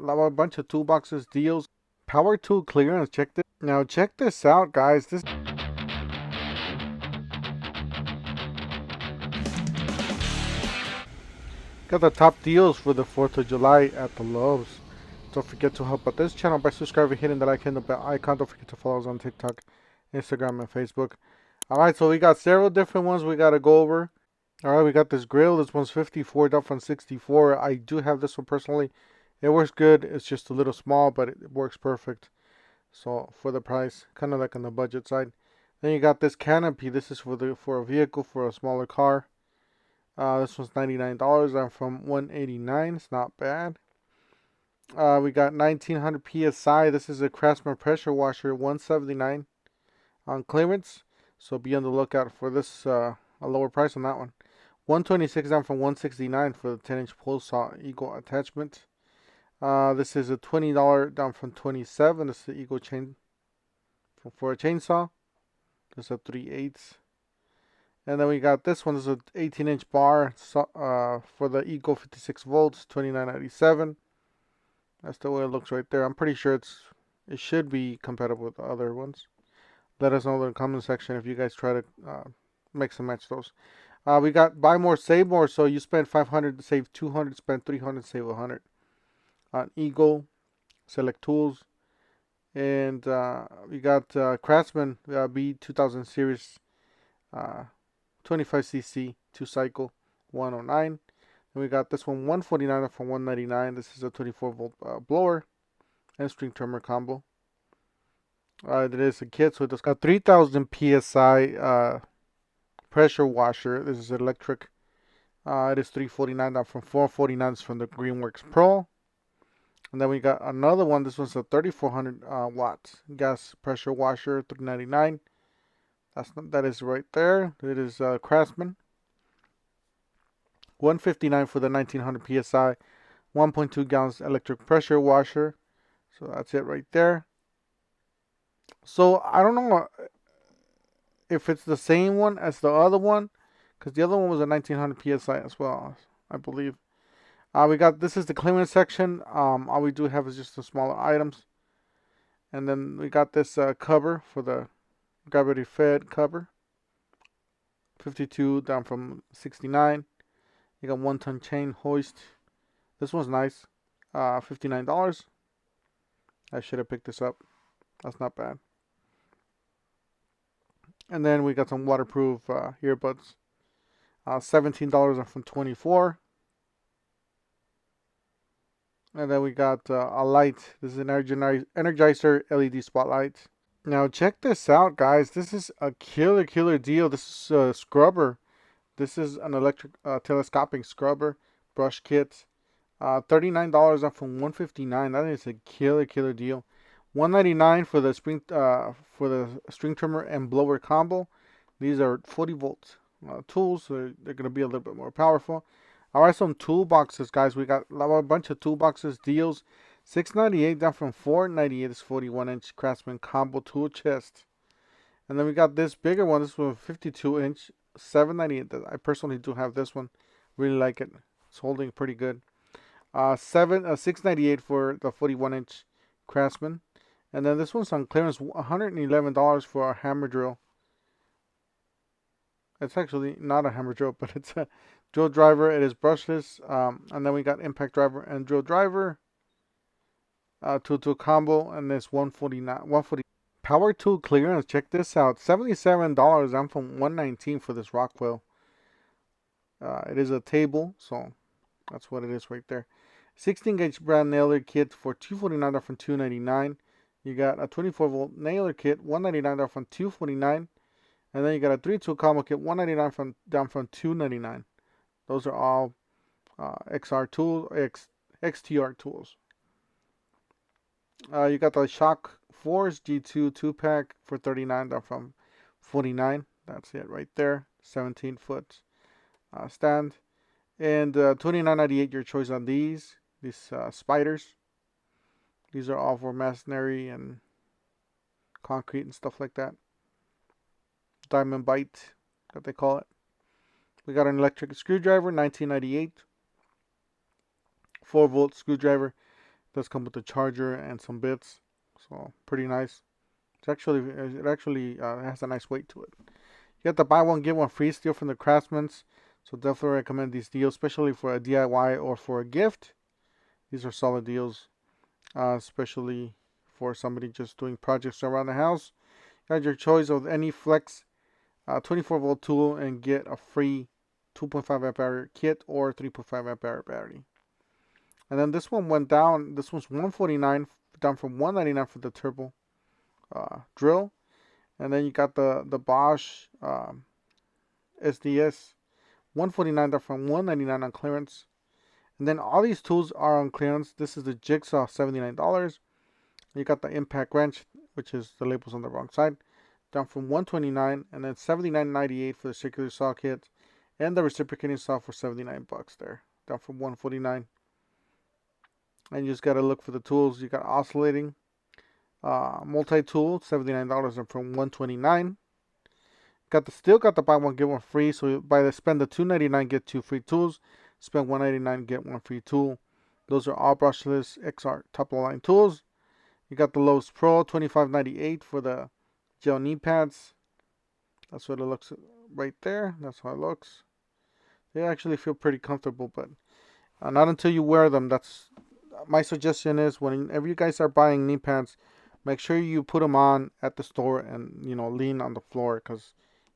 a bunch of toolboxes, deals, power tool clearance. Check this. Now check this out, guys. This got the top deals for the 4th of July at the Lowe's. Don't forget to help out this channel by subscribing, hitting the like and the bell icon. Don't forget to follow us on TikTok, Instagram, and Facebook. Alright, so we got several different ones we got to go over. Alright, we got this grill. This one's 54, down from 64. I do have this one personally. It works good. It's just a little small, but it works perfect. So for the price, kind of like on the budget side. Then you got this canopy. This is for a vehicle, for a smaller car. This one's $99. I'm from $189. It's not bad. We got 1900 psi. This is a Craftsman pressure washer, $179 on clearance. So be on the lookout for this, a lower price on that one. $126 down from $169 for the 10-inch pole saw Eagle attachment. This is a $20 down from $27. This is the Eagle chain for a chainsaw. This is a 3/8. And then we got this one. This is an 18-inch bar for the Eagle 56 volts, $29.97. That's the way it looks right there. I'm pretty sure it should be compatible with the other ones. Let us know in the comment section if you guys try to mix and match those. We got buy more, save more. So you spend 500 to save 200, spend 300, save 100 on Eagle, select tools. And we got Craftsman B2000 series 25cc 2-cycle 109. And we got this one 149 from 199. This is a 24 volt blower and string trimmer combo. It is a kit, so it's got 3000 psi pressure washer. This is electric. It is $349 down from $449. It's from the Greenworks Pro. And then we got another one. This one's a 3400 watts gas pressure washer, $399. That is right there. It is Craftsman. $159 for the 1900 psi, 1.2 gallons electric pressure washer. So that's it right there. So I don't know if it's the same one as the other one, because the other one was a 1900 psi as well, I believe. We got, this is the clearance section. All we do have is just the smaller items. And then we got this cover for the gravity fed cover, 52 down from 69. You got 1-ton chain hoist. This one's nice. $59. I should have picked this up. That's not bad. And then we got some waterproof earbuds. $17 from 24. And then we got a light. This is an Energizer LED spotlight. Now check this out, guys. This is a killer deal. This is a scrubber. This is an electric telescopic scrubber brush kit. $39 up from $159. That is a killer deal. $199 for the string trimmer and blower combo. These are 40 volt tools, so they're gonna be a little bit more powerful. Alright, some toolboxes, guys. We got a bunch of toolboxes deals. $698 down from $498. This 41-inch Craftsman combo tool chest. And then we got this bigger one. This one 52-inch, $798. I personally do have this one. Really like it. It's holding pretty good. $698 for the 41-inch Craftsman. And then this one's on clearance, $111 for a hammer drill. It's actually not a hammer drill, but it's a drill driver. It is brushless. And then we got impact driver and drill driver. Tool combo, and this $140 power tool clearance. Check this out, $77. I'm from $119 for this Rockwell. It is a table, so that's what it is right there. 16-gauge brand nailer kit for $249 from $299. You got a 24 volt nailer kit, $199 from $249, and then you got a 3-tool combo kit, $199 down from $299. Those are all XR tools, XTR tools. You got the Shock Force G2 2-pack for $39 down from $49. That's it right there. 17-foot stand. And $29.98 your choice on these spiders. These are all for masonry and concrete and stuff like that. Diamond bite, what they call it. We got an electric screwdriver, $19.98. 4-volt screwdriver, Does come with a charger and some bits, so pretty nice. It has a nice weight to it. You have to buy one get one free deal from the Craftsman's, so definitely recommend these deals, especially for a DIY or for a gift. These are solid deals, especially for somebody just doing projects around the house. You got your choice of any flex 24-volt tool and get a free 2.5 amp hour kit or 3.5 amp hour battery. And then this one went down. This one's $149, down from $199 for the turbo drill. And then you got the Bosch SDS $149, down from $199 on clearance. And then all these tools are on clearance. This is the Jigsaw, $79. You got the impact wrench, which is the labels on the wrong side, down from $129, and then $79.98 for the circular saw kit, and the reciprocating saw for $79 there, down from $149. And you just gotta look for the tools. You got oscillating multi-tool, $79, and from $129. Still got the buy one get one free. So spend the $299 get two free tools. Spend $199 get one free tool. Those are all brushless XR top of the line tools. You got the Lowe's Pro, $25.98 for the gel knee pads. That's what it looks right there. That's how it looks. They actually feel pretty comfortable, but not until you wear them. That's my suggestion is whenever you guys are buying knee pads, make sure you put them on at the store and lean on the floor, because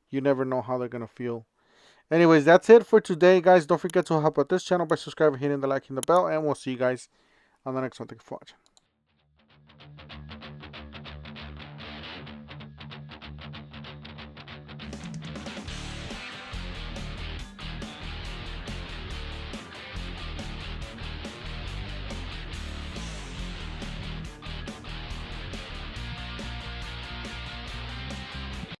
you never know how they're gonna feel. Anyways, that's it for today, guys. Don't forget to help out this channel by subscribing, hitting the like, and the bell, and we'll see you guys on the next one. Thank you for watching.